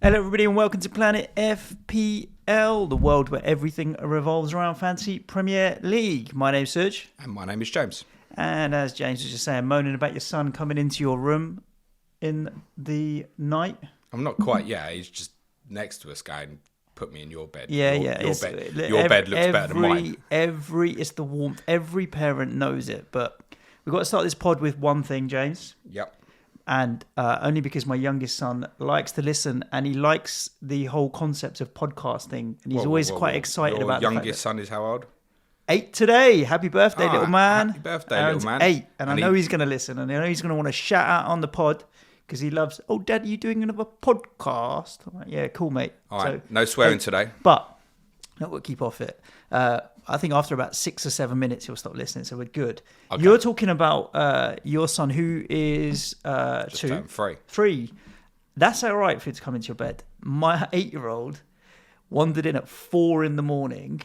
Hello everybody and welcome to Planet FPL, the world where everything revolves around Fantasy Premier League. My name's Serge. And my name is James. And as James was just saying, moaning about your son coming into your room in the night. I'm not quite, he's just next to us going, put me in your bed. Yeah. Your bed looks better than mine. It's the warmth. Every parent knows it, but we've got to start this pod with one thing, James. Yep. And only because my youngest son likes to listen and he likes the whole concept of podcasting, and he's always quite excited about your youngest son is how old? 8 today. Happy birthday, little man. Happy birthday, little man. 8, and I know he's going to listen, and I know he's going to want to shout out on the pod because he loves, oh, Dad, are you doing another podcast? I'm like, yeah, cool, mate. All right, no swearing today. But we'll keep off it. I think after about 6 or 7 minutes, he'll stop listening, so we're good. Okay. You're talking about your son who is just 2. turned 3. 3. That's all right for you to come into your bed. My 8-year-old wandered in at 4 in the morning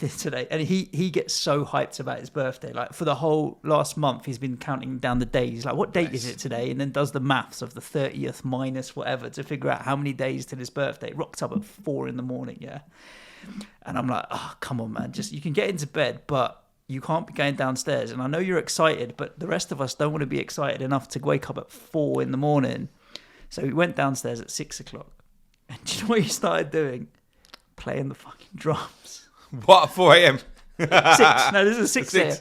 today, and he gets so hyped about his birthday. Like for the whole last month, he's been counting down the days. Like, what date is it today? And then does the maths of the 30th minus whatever to figure out how many days till his birthday. Rocked up at 4 in the morning, yeah. And I'm like, oh, come on, man. Just, you can get into bed, but you can't be going downstairs. And I know you're excited, but the rest of us don't want to be excited enough to wake up at 4 in the morning. So we went downstairs at 6 o'clock. And do you know what he started doing? Playing the fucking drums. What, 4 a.m.? 6. No, this is 6 a.m.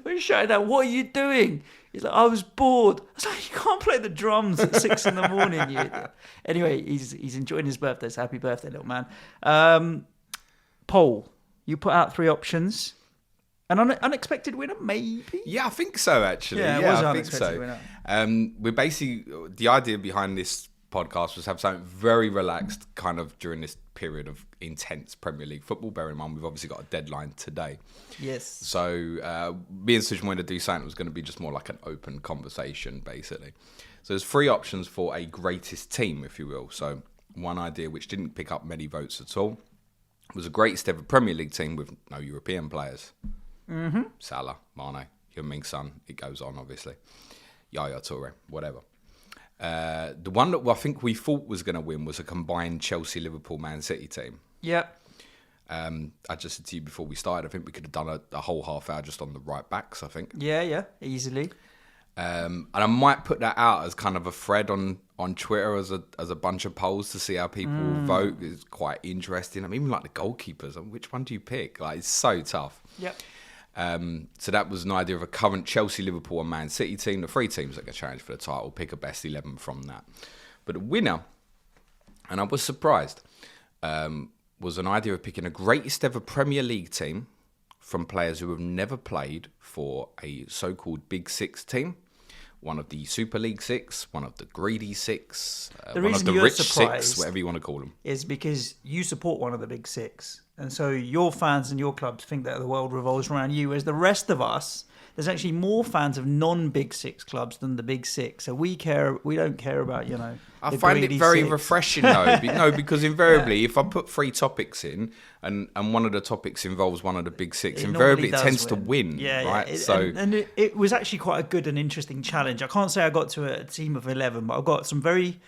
We're shouting out, what are you doing? He's like, I was bored. I was like, you can't play the drums at 6 in the morning. Anyway, he's enjoying his birthday. So happy birthday, little man. Poll. You put out 3 options. An unexpected winner, maybe? Yeah, I think so, actually. Yeah, it was an unexpected winner. We're basically, the idea behind this podcast was to have something very relaxed kind of during this period of intense Premier League football. Bear in mind, we've obviously got a deadline today. Yes. So me and Sush wanted to do something that was going to be just more like an open conversation, basically. So there's 3 options for a greatest team, if you will. So one idea, which didn't pick up many votes at all, was a greatest ever Premier League team with no European players. Mm-hmm. Salah, Mane, Heung-min Son, it goes on, obviously. Yaya Toure, whatever. The one that I think we thought was going to win was a combined Chelsea, Liverpool, Man City team. Yep. I just said to you before we started, I think we could have done a whole half hour just on the right backs, I think. Yeah, easily. And I might put that out as kind of a thread on Twitter as a bunch of polls to see how people vote. It's quite interesting. I mean, even like the goalkeepers, which one do you pick? Like, it's so tough. Yep. So that was an idea of a current Chelsea, Liverpool and Man City team. The 3 teams that get challenged for the title, pick a best 11 from that. But the winner, and I was surprised, was an idea of picking a greatest ever Premier League team from players who have never played for a so-called Big 6 team. One of the Super League 6, one of the Greedy 6, one of the Rich 6, whatever you want to call them. Is because you support one of the Big 6. And so your fans and your clubs think that the world revolves around you, as the rest of us, there's actually more fans of non-Big 6 clubs than the Big 6. So we don't care about, I find it very refreshing, though. No, because invariably, if I put 3 topics in, and one of the topics involves one of the Big 6, invariably it tends to win, right? Yeah. It was actually quite a good and interesting challenge. I can't say I got to a team of 11, but I've got some very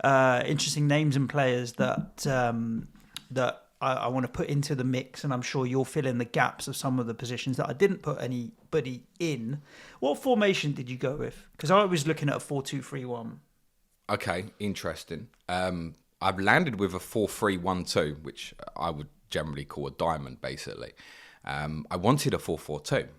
interesting names and players that I want to put into the mix, and I'm sure you'll fill in the gaps of some of the positions that I didn't put anybody in. What formation did you go with? Because I was looking at a 4-2-3-1. Okay, interesting. I've landed with a 4-3-1-2, which I would generally call a diamond, basically. I wanted a 4-4-2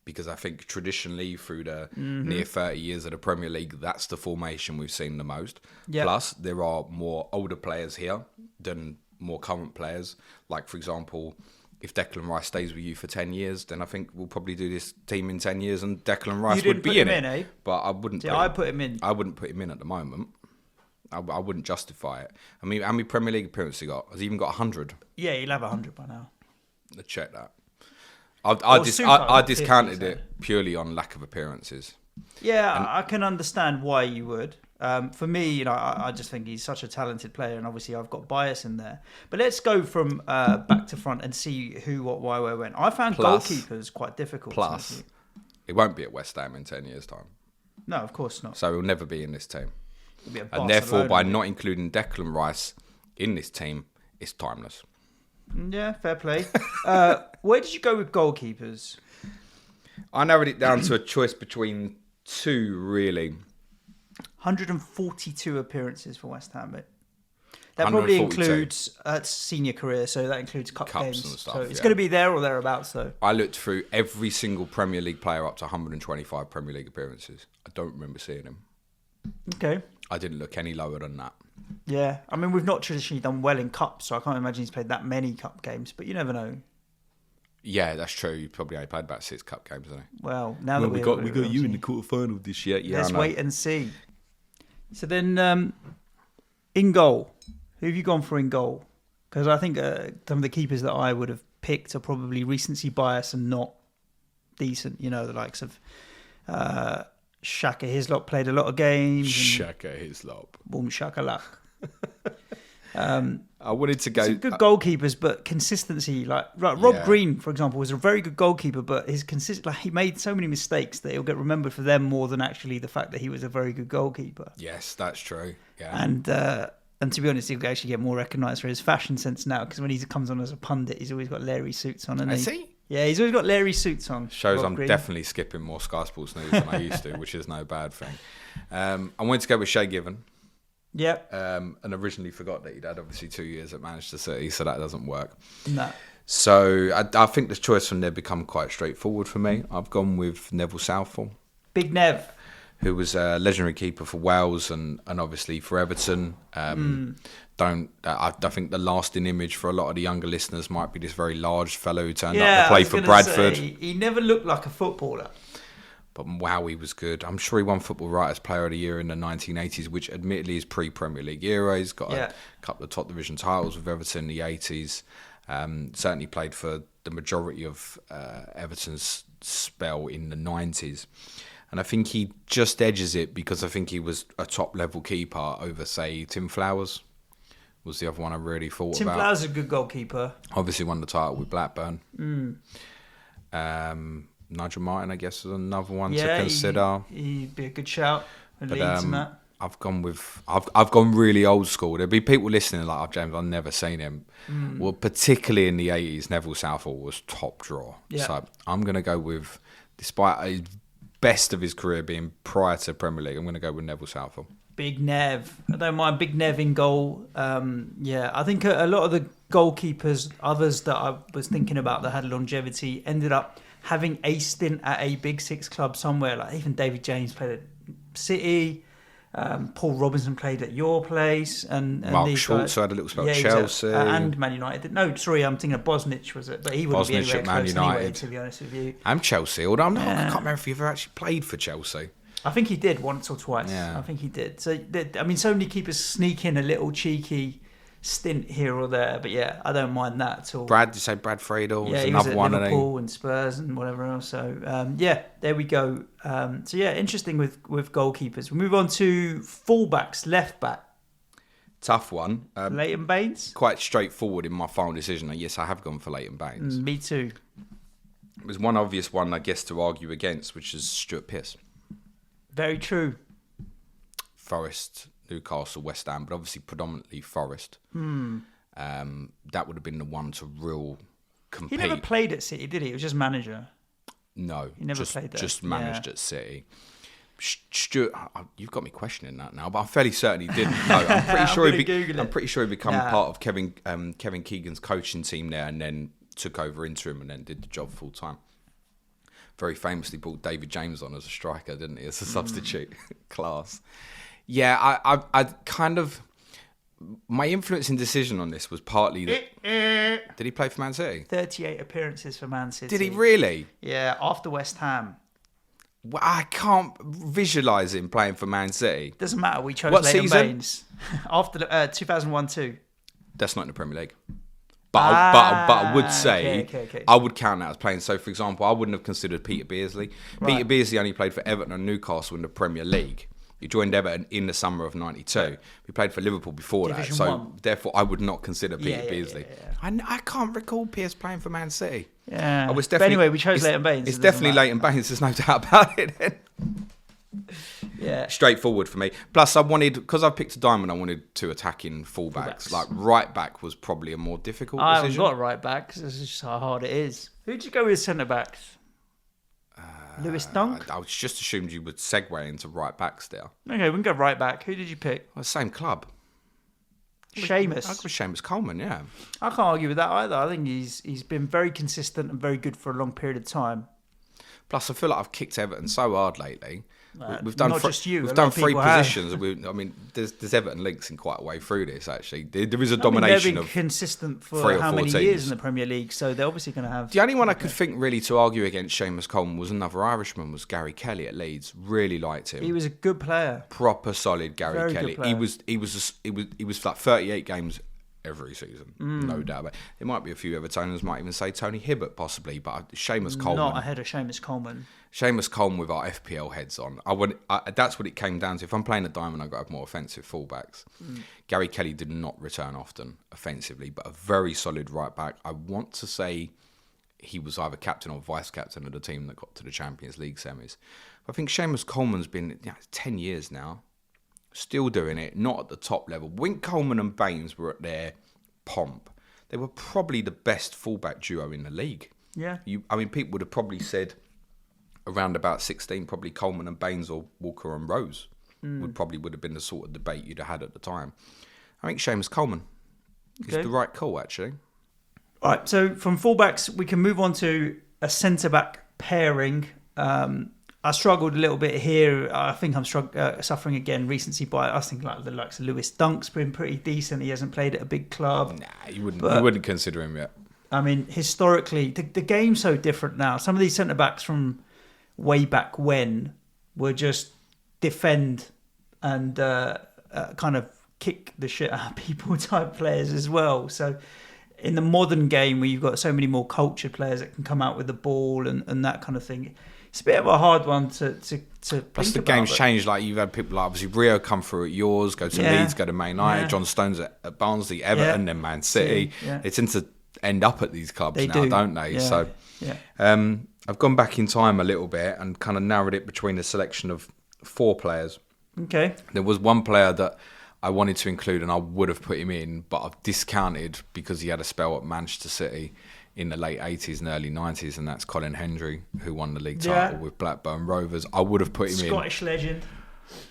because I think traditionally through the near 30 years of the Premier League, that's the formation we've seen the most. Yep. Plus, there are more older players here than more current players. Like, for example, if Declan Rice stays with you for 10 years, then I think we'll probably do this team in 10 years and Declan Rice would be in it. Eh? But I wouldn't. I put him in. I wouldn't put him in at the moment. I wouldn't justify it. I mean, how many Premier League appearances he got? Has he even got 100? Yeah, he'll have 100 by now. Let's check that. I discounted it purely on lack of appearances. Yeah, I can understand why you would. For me, I just think he's such a talented player, and obviously I've got bias in there. But let's go from back to front and see who, what, why, where, when. I found goalkeepers quite difficult. Plus, it won't be at West Ham in 10 years' time. No, of course not. So he'll never be in this team. It'd be a And therefore, by Barcelona. not including Declan Rice in this team, it's timeless. Yeah, fair play. Where did you go with goalkeepers? I narrowed it down to a choice between two, really. 142 appearances for West Ham, mate. That probably 142. includes senior career, so that includes cups games. And stuff, so it's yeah. going to be there or thereabouts, though. I looked through every single Premier League player up to 125 Premier League appearances. I don't remember seeing him. Okay. I didn't look any lower than that. Yeah, I mean, we've not traditionally done well in cups, so I can't imagine he's played that many cup games, but you never know. Yeah, that's true. You probably only played about 6 cup games, haven't you? Well, now that we got you in the quarterfinal this year. Yeah, let's wait and see. So then, in goal, who have you gone for in goal? Because I think some of the keepers that I would have picked are probably recency bias and not decent. You know, the likes of Shaka Hislop played a lot of games. Shaka Hislop. Boom shakalak. I wanted to go... Some good goalkeepers, but consistency. Like Rob Green, for example, was a very good goalkeeper, but his he made so many mistakes that he'll get remembered for them more than actually the fact that he was a very good goalkeeper. Yes, that's true. Yeah. And to be honest, he'll actually get more recognised for his fashion sense now, because when he comes on as a pundit, he's always got Larry suits on. Is he? Yeah, he's always got Larry suits on. Shows Rob I'm Green. definitely skipping more Sky Sports news than I used to, which is no bad thing. I wanted to go with Shay Given. Yep. And originally forgot that he'd had obviously 2 years at Manchester City, so that doesn't work. No. So I think the choice from there become quite straightforward for me. I've gone with Neville Southall, Big Nev. who was a legendary keeper for Wales and obviously for Everton. I think the lasting image for a lot of the younger listeners might be this very large fellow who turned up to play for Bradford. He never looked like a footballer. But wow, he was good. I'm sure he won Football Writers Player of the Year in the 1980s, which admittedly is pre-Premier League era. He's got a couple of top division titles with Everton in the 80s. Certainly played for the majority of Everton's spell in the 90s. And I think he just edges it because I think he was a top-level keeper over, say, Tim Flowers was the other one I really thought Tim about. Flowers is a good goalkeeper. Obviously won the title with Blackburn. Nigel Martin, I guess, is another one to consider. He'd be a good shout. But Leeds and that. I've gone really old school. There'll be people listening like, oh, James, I've never seen him. Well, particularly in the 80s, Neville Southall was top draw. Yeah. So I'm going to go with, despite his best of his career being prior to Premier League, I'm going to go with Neville Southall. Big Nev. I don't mind Big Nev in goal. I think a lot of the goalkeepers, others that I was thinking about that had longevity, ended up having a stint at a Big Six club somewhere. Like even David James played at City. Paul Robinson played at your place. And Mark these Schultz guys, had a little spell at Chelsea. And Man United. No, sorry, I'm thinking of Bosnich, was it? But he wouldn't be Bosnich anywhere at Man close United. anyway, to be honest with you. And Chelsea, although I can't remember if he ever actually played for Chelsea. I think he did once or twice. Yeah. I think he did. So, I mean, so many keepers sneak in a little cheeky stint here or there. But yeah, I don't mind that at all. Did you say Brad Friedel? Yeah, was he another was at one. Liverpool and Spurs and whatever else. So, there we go. So, yeah, interesting with goalkeepers. We move on to fullbacks, left back. Tough one. Leighton Baines? Quite straightforward in my final decision. Yes, I have gone for Leighton Baines. Me too. There's one obvious one, I guess, to argue against, which is Stuart Pearce. Very true. Forest, Newcastle, West Ham, but obviously predominantly Forest. That would have been the one to real compete. He never played at City, did he? He was just manager. No, he never played there. Just managed at City. Stuart, you've got me questioning that now, but I'm fairly certain he didn't. No, I'm pretty sure he became part of Kevin Keegan's coaching team there, and then took over interim and then did the job full time. Very famously brought David James on as a striker, didn't he? As a substitute. Class. Yeah, I kind of... My influencing decision on this was partly that... Did he play for Man City? 38 appearances for Man City. Did he really? Yeah, after West Ham. Well, I can't visualise him playing for Man City. Doesn't matter, we chose What Leighton season? Baines. After 2001-2. That's not in the Premier League. But I would say, okay. I would count that as playing. So, for example, I wouldn't have considered Peter Beardsley. Right. Peter Beardsley only played for Everton and Newcastle in the Premier League. He joined Everton in the summer of '92. He played for Liverpool before Division that. So, 1. therefore, I would not consider Peter Yeah. Beardsley. I can't recall Pearce playing for Man City. Yeah. I was but anyway, we chose Leighton Baines. It's definitely Leighton Baines. There's no doubt about it then. Yeah. Straightforward for me. Plus, because I picked a diamond, I wanted two attacking fullbacks. Like right back was probably a more difficult I decision. haven't got a right back. 'Cause this is just how hard it is. Who'd you go with centre backs? Lewis Dunk? I just assumed you would segue into right backs there. Okay, we can go right back. Who did you pick? Well, same club. Seamus. I go with Seamus Coleman, yeah. I can't argue with that either. I think he's been very consistent and very good for a long period of time. Plus, I feel like I've kicked Everton so hard lately. We've not done just you. We've a done lot of three people have. positions. There's Everton links in quite a way through this. Actually, there is a They've domination been of consistent for 3 or how 4 many teams. years in the Premier League, so they're obviously going to have. The only one I could think really to argue against Seamus Coleman was another Irishman, was Gary Kelly at Leeds. Really liked him. He was a good player. Proper solid Gary Very Kelly. good player. He was like 38 games every season, no doubt about it. There might be a few Evertonians might even say Tony Hibbert possibly, but Seamus Coleman. Not ahead of Seamus Coleman. Seamus Coleman with our FPL heads on. That's what it came down to. If I'm playing a diamond, I've got to have more offensive fullbacks. Gary Kelly did not return often offensively, but a very solid right back. I want to say he was either captain or vice captain of the team that got to the Champions League semis. I think Seamus Coleman's been 10 years now, still doing it, not at the top level. When Coleman and Baines were at their pomp, they were probably the best fullback duo in the league. Yeah. People would have probably said around about 16, probably Coleman and Baines or Walker and Rose would have been the sort of debate you'd have had at the time. I think Seamus Coleman is the right call, actually. All right, so from fullbacks, we can move on to a centre-back pairing. I struggled a little bit here. I think I'm suffering again recency bias. I was thinking like the likes of Lewis Dunk's been pretty decent. He hasn't played at a big club. Nah, you wouldn't consider him yet. I mean, historically, the game's so different now. Some of these centre-backs from way back when were just defend and kind of kick the shit out of people type players as well. So in the modern game where you've got so many more cultured players that can come out with the ball and that kind of thing, it's a bit of a hard one to Plus the game's changed. Like you've had people like obviously Rio come through at yours, go to Leeds, go to Man United, John Stones at Barnsley, Everton, then Man City. They tend to end up at these clubs don't they? So I've gone back in time a little bit and kind of narrowed it between a selection of 4 players. Okay. There was one player that I wanted to include and I would have put him in, but I've discounted because he had a spell at Manchester City in the late 80s and early 90s, and that's Colin Hendry, who won the league title with Blackburn Rovers. I would have put him in. Scottish legend.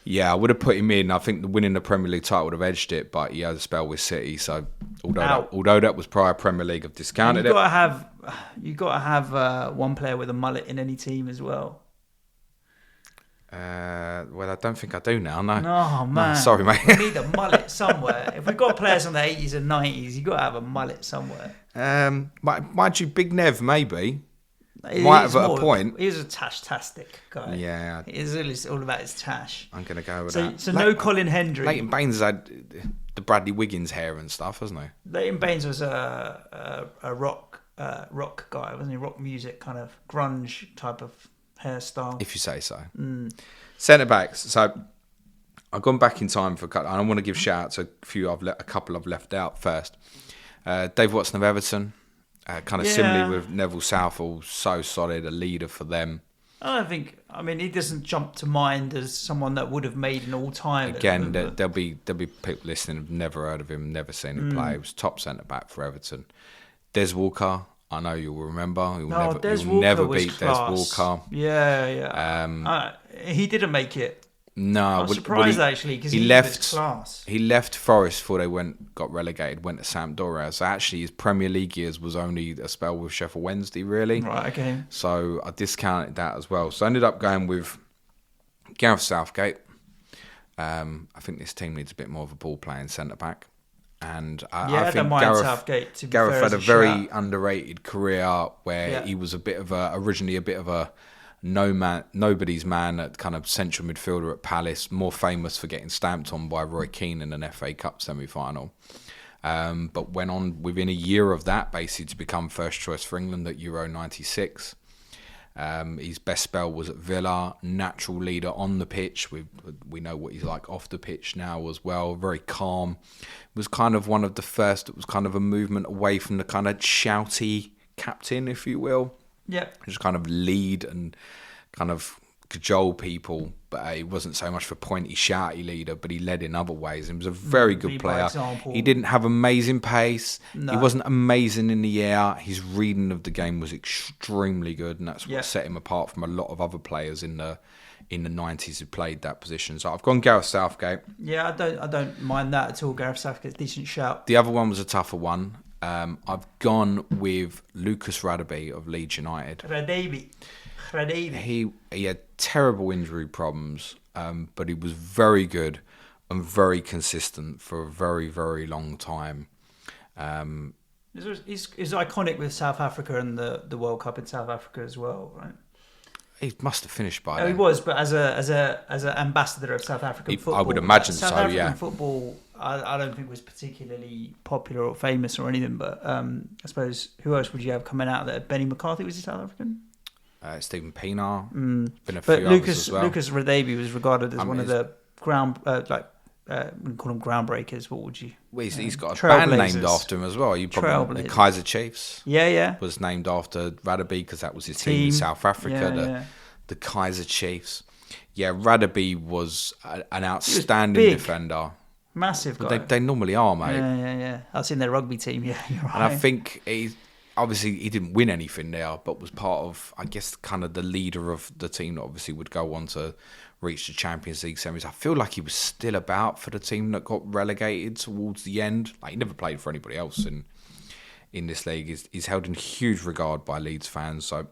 Yeah, I would have put him in. I think winning the Premier League title would have edged it, but he had a spell with City, so although that was prior Premier League, I've discounted it. You've got to have one player with a mullet in any team as well. Well, I don't think I do now, no. Oh, man. No, sorry, mate. We need a mullet somewhere. If we've got players in the 80s and 90s, you've got to have a mullet somewhere. Mind you, Big Nev, maybe. He Might have at a point. He's a tash-tastic guy. Yeah. It's all about his tash. I'm going to go with that. So no Colin Hendry. Leighton Baines had the Bradley Wiggins hair and stuff, hasn't he? Leighton Baines was a rock guy, wasn't he? Rock music, kind of grunge type of hairstyle. If you say so. Centre backs. So I've gone back in time for a couple. I want to give shout out to a couple I've left out first. Dave Watson of Everton. Kind of similarly with Neville Southall, so solid, a leader for them. He doesn't jump to mind as someone that would have made an all-time. Again, there'll be people listening who've never heard of him, never seen him play. He was top centre-back for Everton. Des Walker, I know you'll remember. You'll never beat class. Des Walker. Yeah. He didn't make it. No, I'm surprised actually because he left class. He left Forest before they got relegated. Went to Sampdoria. So actually, his Premier League years was only a spell with Sheffield Wednesday, really. Right. Okay. So I discounted that as well. So I ended up going with Gareth Southgate. I think this team needs a bit more of a ball playing centre back, and I think Gareth had a very underrated career where he was originally a bit of a nobody's man at kind of central midfielder at Palace, more famous for getting stamped on by Roy Keane in an FA Cup semi-final. But went on within a year of that basically to become first choice for England at Euro 96. His best spell was at Villa, natural leader on the pitch. We know what he's like off the pitch now as well, very calm. Was kind of one of the first, it was kind of a movement away from the kind of shouty captain, if you will. Yeah. Just kind of lead and kind of cajole people but he wasn't so much for pointy, shouty leader, but he led in other ways. He was a very good player. Example. He didn't have amazing pace. No. He wasn't amazing in the air. His reading of the game was extremely good, and that's what set him apart from a lot of other players in the 90s who played that position. So I've gone Gareth Southgate. Yeah, I don't mind that at all. Gareth Southgate's a decent shout. The other one was a tougher one. I've gone with Lucas Radebe of Leeds United. Radebe. He had terrible injury problems, but he was very good and very consistent for a very, very long time. He's iconic with South Africa and the World Cup in South Africa as well, right? He must have finished by then. then. He was, but as an ambassador of South African football, I would imagine South so. African football, I don't think was particularly popular or famous or anything. But I suppose who else would you have coming out of there? Benny McCarthy, was he South African? Stephen Pienaar. Been a few others as well. Lucas Radebe was regarded as one of the we call them groundbreakers. What would you? Well, he's got a band named after him as well. You probably the Kaiser Chiefs. Yeah. Was named after Radebe because that was his team in South Africa. The Kaiser Chiefs. Yeah, Radebe was an outstanding defender. Massive guy. They normally are, mate. Yeah. I've seen their rugby team. Yeah, you're right. And I think he didn't win anything there, but was part of, I guess, kind of the leader of the team that obviously would go on to reach the Champions League semis. I feel like he was still about for the team that got relegated towards the end. Like, he never played for anybody else in this league. He's held in huge regard by Leeds fans. So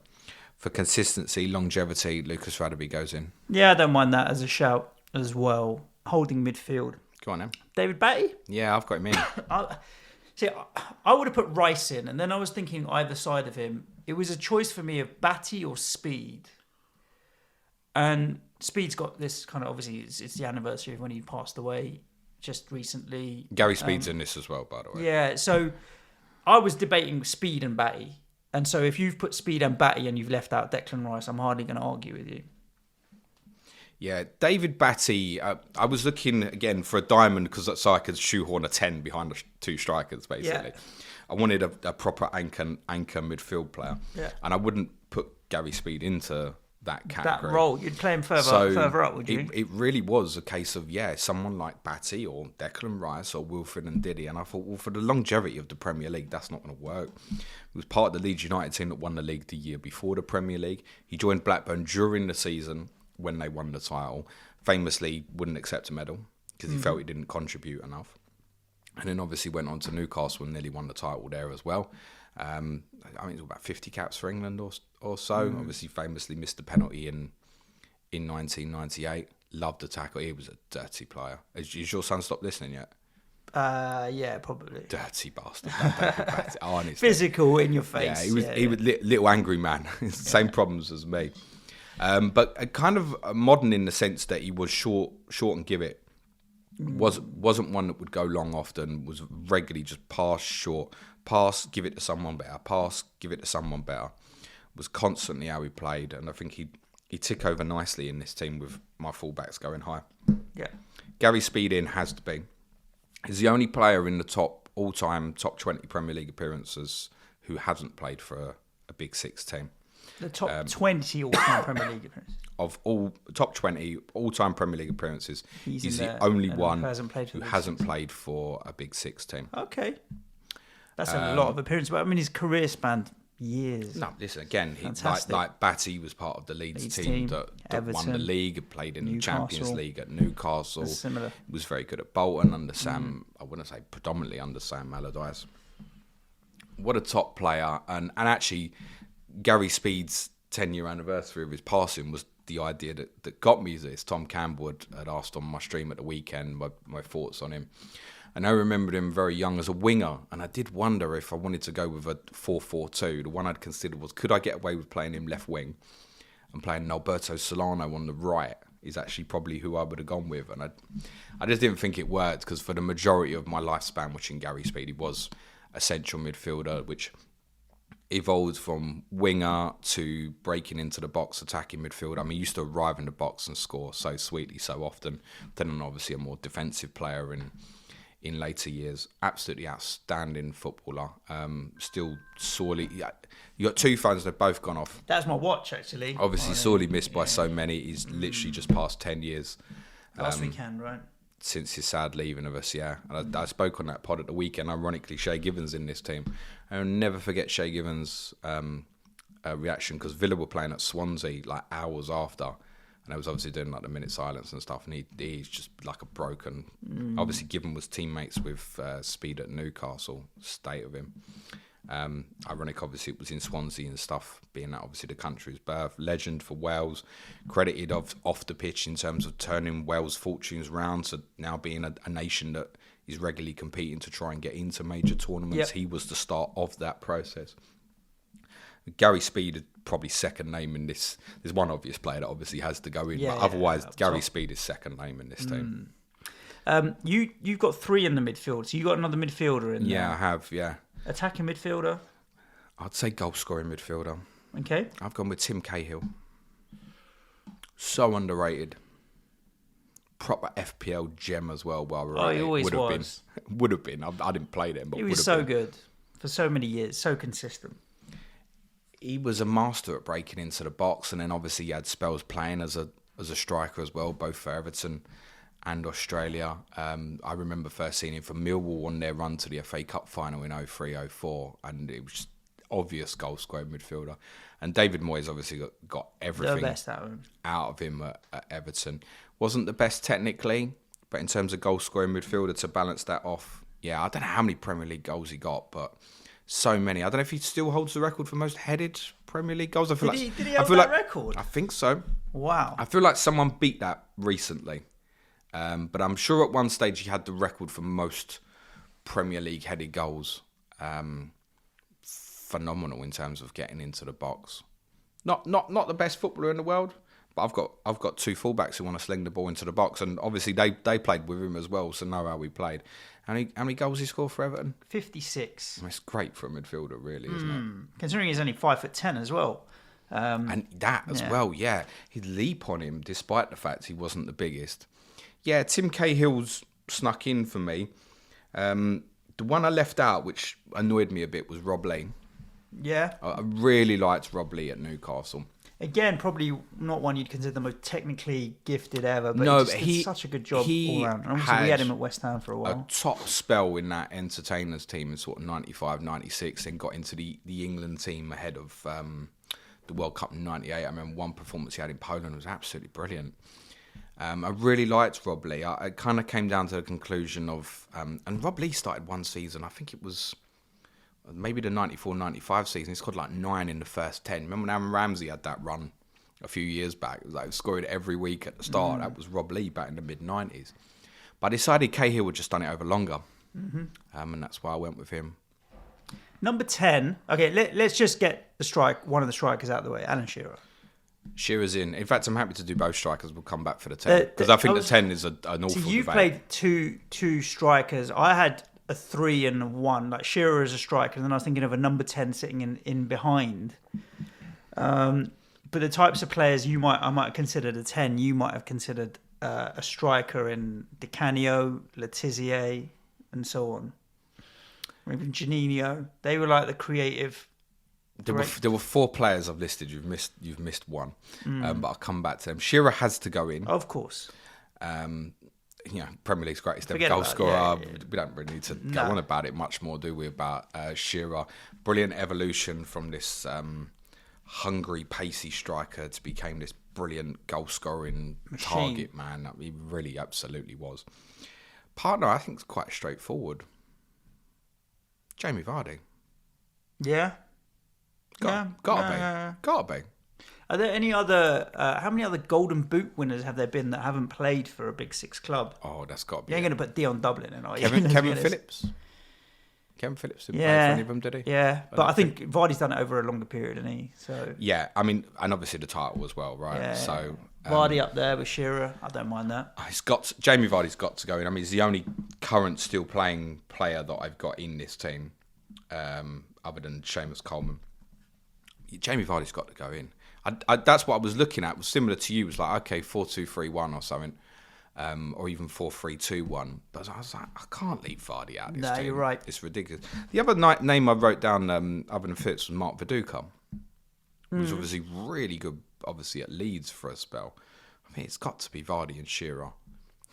for consistency, longevity, Lucas Radebe goes in. Yeah, I don't mind that as a shout as well. Holding midfield. Go on then. David Batty? Yeah, I've got him in. I would have put Rice in, and then I was thinking either side of him. It was a choice for me of Batty or Speed. And Speed's got this kind of, obviously, it's the anniversary of when he passed away just recently. Gary Speed's in this as well, by the way. Yeah, so I was debating Speed and Batty. And so if you've put Speed and Batty and you've left out Declan Rice, I'm hardly going to argue with you. Yeah, David Batty, I was looking again for a diamond so I could shoehorn a 10 behind the two strikers, basically. Yeah. I wanted a proper anchor midfield player. Yeah. And I wouldn't put Gary Speed into that category. That role, you'd play him further up, would you? It really was a case of, someone like Batty or Declan Rice or Wilfred Ndidi. And I thought, well, for the longevity of the Premier League, that's not going to work. He was part of the Leeds United team that won the league the year before the Premier League. He joined Blackburn during the season when they won the title. Famously wouldn't accept a medal because he felt he didn't contribute enough. And then obviously went on to Newcastle and nearly won the title there as well. I think it was about 50 caps for England or so. Obviously famously missed the penalty in 1998. Loved the tackle. He was a dirty player. Has your son stopped listening yet? Yeah, probably. Dirty bastard. Honestly. Physical in your face. Yeah, he was little angry man. Same problems as me. But kind of modern in the sense that he was short and give it. Wasn't one that would go long often. Was regularly just pass short, pass, give it to someone better, pass, give it to someone better. Was constantly how he played, and I think he'd tick over nicely in this team with my fullbacks going high. Yeah, Gary Speed has to be. He's the only player in the all-time top 20 Premier League appearances who hasn't played for a Big Six team. The top 20 all-time Premier League appearances. Of all top 20 all-time Premier League appearances, he's the only one who hasn't played for a Big Six team. Okay. That's a lot of appearances. But I mean, his career spanned years. No, listen, again, like Batty was part of the Leeds team that won the league, had played in the Champions League at Newcastle. That's similar. Was very good at Bolton under Sam, I wouldn't say predominantly under Sam Allardyce. What a top player. And actually, Gary Speed's 10-year anniversary of his passing was the idea that got me this. Tom Campbell had asked on my stream at the weekend my thoughts on him. And I remembered him very young as a winger. And I did wonder if I wanted to go with a 4-4-2. The one I'd considered was, could I get away with playing him left wing and playing Alberto Solano on the right is actually probably who I would have gone with. And I just didn't think it worked because for the majority of my lifespan watching Gary Speed, he was a central midfielder, which evolved from winger to breaking into the box, attacking midfield. I mean, he used to arrive in the box and score so sweetly so often. Then obviously a more defensive player in later years. Absolutely outstanding footballer. Still sorely... You got two phones, they've both gone off. That's my watch, actually. Obviously, sorely missed by so many. He's literally just past 10 years. Last weekend, right? Since his sad leaving of us, yeah. And I spoke on that pod at the weekend. Ironically, Shay Givens in this team. I'll never forget Shay Givens' reaction, because Villa were playing at Swansea like hours after, and I was obviously doing like the minute silence and stuff, and he's just like a broken. Obviously, Given was teammates with Speed at Newcastle. State of him. Ironic, obviously, it was in Swansea and stuff, being that obviously the country's birth. Legend for Wales, credited off the pitch in terms of turning Wales' fortunes round to now being a nation that is regularly competing to try and get into major tournaments. Yep. He was the start of that process. Gary Speed, probably second name in this. There's one obvious player that obviously has to go in, but otherwise, Gary Speed is second name in this team. You've got three in the midfield, so you got another midfielder in there. Yeah, I have, yeah. Attacking midfielder? I'd say goal-scoring midfielder. Okay. I've gone with Tim Cahill. So underrated. Proper FPL gem as well. He always was. Would have been. I didn't play them, but he was so good for so many years, so consistent. He was a master at breaking into the box, and then obviously he had spells playing as a striker as well, both for Everton and Australia. I remember first seeing him for Millwall on their run to the FA Cup final in 03-04, and it was just obvious goal-scoring midfielder. And David Moyes obviously got everything the best out of him at Everton. Wasn't the best technically, but in terms of goal-scoring midfielder, to balance that off, yeah, I don't know how many Premier League goals he got, but so many. I don't know if he still holds the record for most headed Premier League goals. Did he hold that record? I think so. Wow. I feel like someone beat that recently. But I'm sure at one stage he had the record for most Premier League headed goals. Phenomenal in terms of getting into the box. Not the best footballer in the world, but I've got two fullbacks who want to sling the ball into the box, and obviously they played with him as well, so know how we played. How many goals he scored for Everton? 56. It's great for a midfielder, really, isn't it? Considering he's only 5'10" as well. And that as well, yeah. He'd leap on him despite the fact he wasn't the biggest. Yeah, Tim Cahill's snuck in for me. The one I left out, which annoyed me a bit, was Rob Lee. Yeah. I really liked Rob Lee at Newcastle. Again, probably not one you'd consider the most technically gifted ever, but he did such a good job all round. And obviously we had him at West Ham for a while. A top spell in that entertainers team in sort of 95, 96, then got into the England team ahead of the World Cup in 98. I remember one performance he had in Poland was absolutely brilliant. I really liked Rob Lee. I kind of came down to the conclusion of... and Rob Lee started one season, I think it was maybe the 94-95 season. He scored like 9 in the first 10. Remember when Aaron Ramsey had that run a few years back? It was like scoring every week at the start. That was Rob Lee back in the mid-90s. But I decided Cahill would just done it over longer. And that's why I went with him. Number 10. Okay, let's just get one of the strikers out of the way. Alan Shearer. Shearer's in. In fact, I'm happy to do both strikers. We'll come back for the 10. Because I think the 10 is an awful So you debate. played two strikers. I had a 3 and a 1. Like Shearer as a striker. And then I was thinking of a number 10 sitting in behind. But the types of players I might have considered a 10. You might have considered a striker in Di Canio, Letizia, and so on. Or even Janino. They were like the creative... There were 4 players I've listed. You've missed one, but I'll come back to them. Shearer has to go in, of course. Premier League's greatest ever goal scorer. We don't really need to go on about it much more, do we? About Shearer, brilliant evolution from this hungry, pacey striker to became this brilliant goal scoring target man. He really, absolutely was. Partner, I think, is quite straightforward. Jamie Vardy. Yeah. Gotta be. Are there any other... how many other Golden Boot winners have there been that haven't played for a Big Six club? Oh, that's got to be... You ain't going to put Dion Dublin in, are you? Kevin Phillips? Kevin Phillips didn't play for any of them, did he? Yeah, but I think Vardy's done it over a longer period, hasn't he? So... Yeah, I mean, and obviously the title as well, right? Yeah. So Vardy up there with Shearer, I don't mind that. Jamie Vardy's got to go in. I mean, he's the only current still playing player that I've got in this team, other than Seamus Coleman. Jamie Vardy's got to go in. That's what I was looking at. It was similar to you. It was like, okay, 4-2-3-1 or something. or even 4-3-2-1. But I was like, I can't leave Vardy out of this No, team. you're right. It's ridiculous. The other name I wrote down, other than Fitz, was Mark Viduka. He was obviously really good, obviously, at Leeds for a spell. I mean, it's got to be Vardy and Shearer.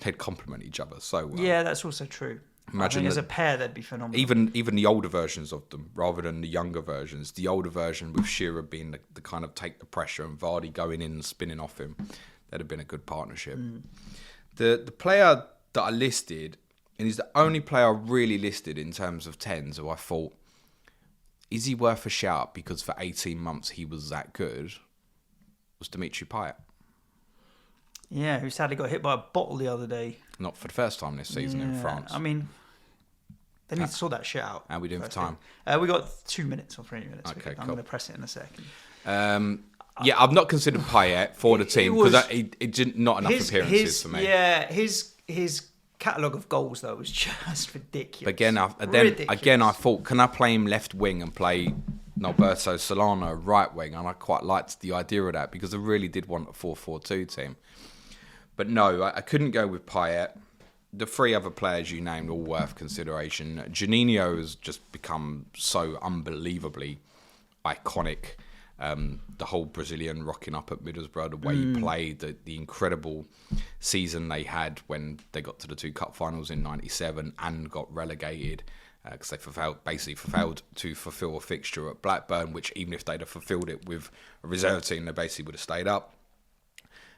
They'd complement each other so well. Yeah, that's also true. Imagine I think as a pair, they'd be phenomenal. Even the older versions of them, rather than the younger versions. The older version with Shearer being the kind of take the pressure and Vardy going in and spinning off him. That'd have been a good partnership. The player that I listed, and he's the only player I really listed in terms of 10s who I thought, is he worth a shout because for 18 months he was that good, was Dimitri Payet. Yeah, who sadly got hit by a bottle the other day. Not for the first time this season in France. I mean, they need to sort that shit out. How are we doing for time? We got 2 minutes or 3 minutes. Okay, I'm cool. going to press it in a second. Yeah, I've not considered Payet for the team because it didn't not enough appearances for me. Yeah, his catalogue of goals though was just ridiculous. But again, I thought, can I play him left wing and play Norberto Solano right wing? And I quite liked the idea of that because I really did want a 4-4-2 team. But no, I couldn't go with Payet. The three other players you named all worth consideration. Juninho has just become so unbelievably iconic. The whole Brazilian rocking up at Middlesbrough, the way he played, the incredible season they had when they got to the 2 cup finals in '97 and got relegated because they failed to fulfil a fixture at Blackburn, which even if they'd have fulfilled it with a reserve team, they basically would have stayed up.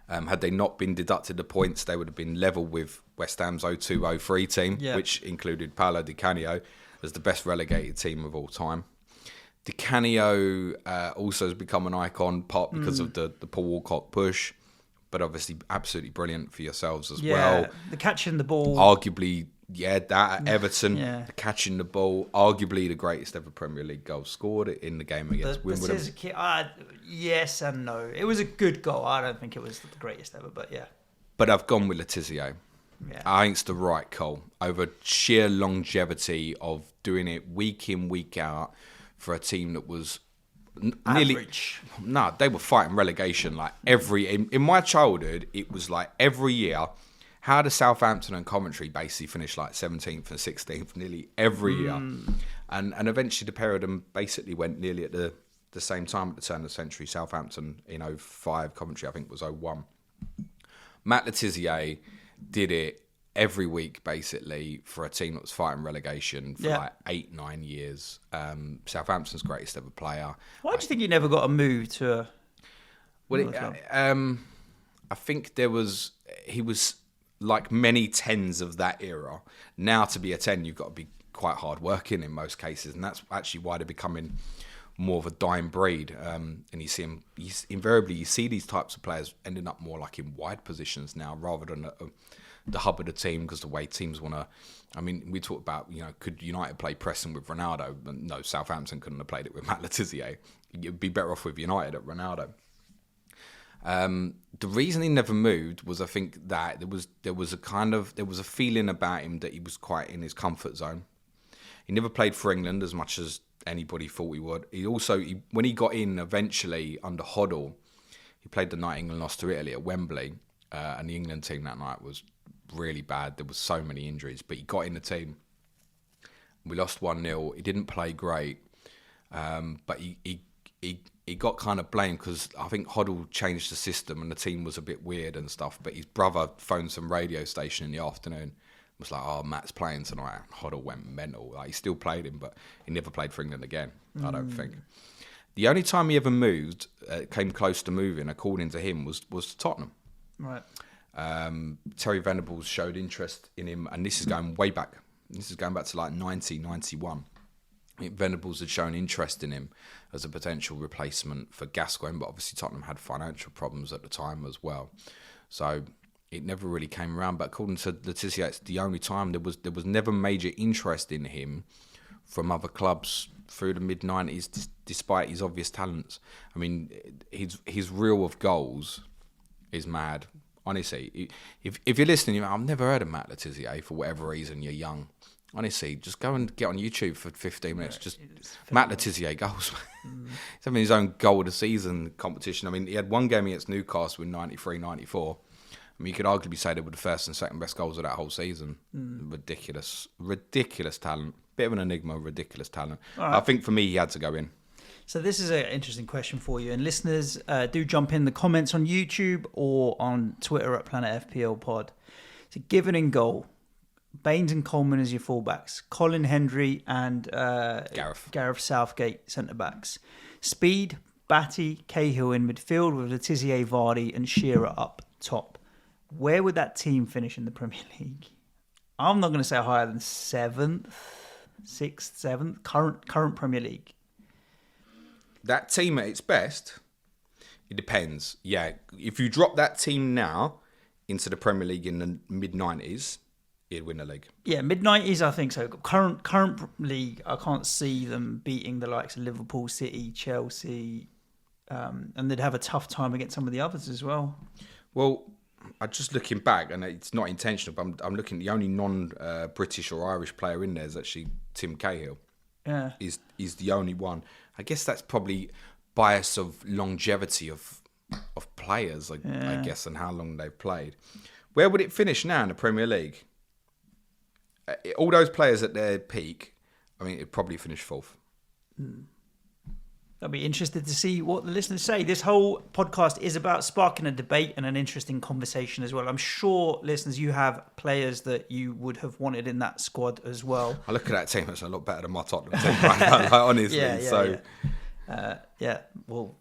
Had they not been deducted the points, they would have been level with West Ham's 02-03 team, which included Paolo Di Canio as the best relegated team of all time. Di Canio also has become an icon, part because of the Paul Walcott push, but obviously absolutely brilliant for yourselves as well. The catching the ball. Arguably, that at Everton, the catching the ball, arguably the greatest ever Premier League goal scored in the game against Wimbledon. Yes and no. It was a good goal. I don't think it was the greatest ever, but yeah. But I've gone with Letizia. Yeah. I think it's the right call over sheer longevity of doing it week in, week out for a team that was nearly average. No, they were fighting relegation like in my childhood. It was like every year. How does Southampton and Coventry basically finish like 17th and 16th nearly every year? And eventually the pair of them basically went nearly at the same time at the turn of the century. Southampton in 05, Coventry I think was 01. Matt Letizia did it every week basically for a team that was fighting relegation for like 8-9 years. Southampton's greatest ever player. Why do you think he never got a move to a... Well, I think he was like many 10s of that era. Now to be a 10, you've got to be quite hard working in most cases, and that's actually why they're becoming more of a dying breed. And you see him, invariably you see these types of players ending up more like in wide positions now rather than the hub of the team, because the way teams want to... I mean, we talked about, could United play pressing with Ronaldo? No, Southampton couldn't have played it with Matt Letizia. You'd be better off with United at Ronaldo. The reason he never moved was, I think, that there was a feeling about him that he was quite in his comfort zone. He never played for England as much as anybody thought he would. When he got in eventually under Hoddle, he played the night England lost to Italy at Wembley, and the England team that night was really bad. There was so many injuries, but he got in the team. We lost 1-0. He didn't play great, but he got kind of blamed because I think Hoddle changed the system and the team was a bit weird and stuff. But his brother phoned some radio station in the afternoon, was like, "Oh, Matt's playing tonight." Hoddle went mental. Like, he still played him, but he never played for England again. I don't think. The only time he ever moved, came close to moving, according to him, was to Tottenham. Right. Terry Venables showed interest in him, and this is going way back. This is going back to like 1991. Venables had shown interest in him as a potential replacement for Gascoigne, but obviously Tottenham had financial problems at the time as well, so it never really came around. But according to Letizia, it's the only time there was never major interest in him from other clubs through the mid-90s, despite his obvious talents. I mean, his reel of goals is mad. Honestly, if you're listening, I've never heard of Matt Letizia for whatever reason. You're young. Honestly, just go and get on YouTube for 15 minutes. Just Matt Letizia goals. He's having his own goal of the season competition. I mean, he had one game against Newcastle in 93-94, I mean, you could arguably say they were the first and second best goals of that whole season. Ridiculous talent. Bit of an enigma, ridiculous talent. Right. I think for me, he had to go in. So this is an interesting question for you. And listeners, do jump in the comments on YouTube or on Twitter at Planet FPL Pod. So given in goal, Baines and Coleman as your fullbacks, Colin Hendry and Gareth Southgate centre-backs. Speed, Batty, Cahill in midfield with Letizia, Vardy and Shearer up top. Where would that team finish in the Premier League? I'm not going to say higher than 7th, 6th, 7th, current Premier League. That team at its best, it depends. Yeah, if you drop that team now into the Premier League in the mid-90s, it'd win the league. Yeah, mid-90s, I think so. Current league, I can't see them beating the likes of Liverpool, City, Chelsea, and they'd have a tough time against some of the others as well. Well, I'm just looking back, and it's not intentional, but I'm looking, the only non-British or Irish player in there is actually Tim Cahill. Yeah. Is the only one. I guess that's probably bias of longevity of players, I guess, and how long they've played. Where would it finish now in the Premier League? All those players at their peak, I mean, it'd probably finish 4th. I'll be interested to see what the listeners say. This whole podcast is about sparking a debate and an interesting conversation as well. I'm sure, listeners, you have players that you would have wanted in that squad as well. I look at that team, it's a lot better than my Tottenham team right now, like, honestly. Well,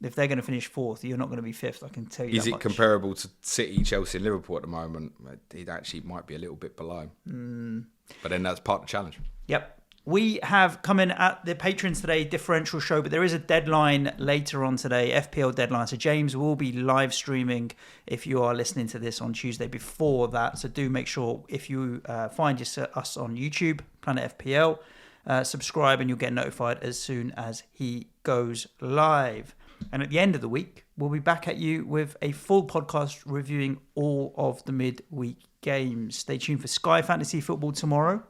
if they're going to finish 4th, you're not going to be 5th, I can tell you Is it comparable to City, Chelsea and Liverpool at the moment? It actually might be a little bit below. But then that's part of the challenge. Yep. We have come in at the Patrons today, differential show, but there is a deadline later on today, FPL deadline. So James will be live streaming if you are listening to this on Tuesday before that. So do make sure if you find us on YouTube, Planet FPL, subscribe and you'll get notified as soon as he goes live. And at the end of the week, we'll be back at you with a full podcast reviewing all of the midweek games. Stay tuned for Sky Fantasy Football tomorrow.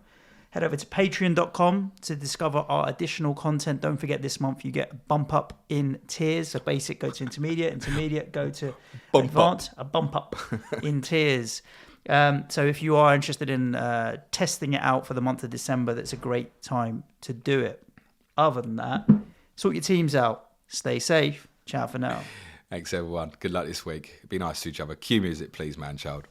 Head over to patreon.com to discover our additional content. Don't forget this month you get a bump up in tiers. So basic go to intermediate go to advanced, a bump up in tiers. So if you are interested in testing it out for the month of December, that's a great time to do it. Other than that, sort your teams out. Stay safe. Ciao for now. Thanks everyone. Good luck this week. Be nice to each other. Cue music please, man child.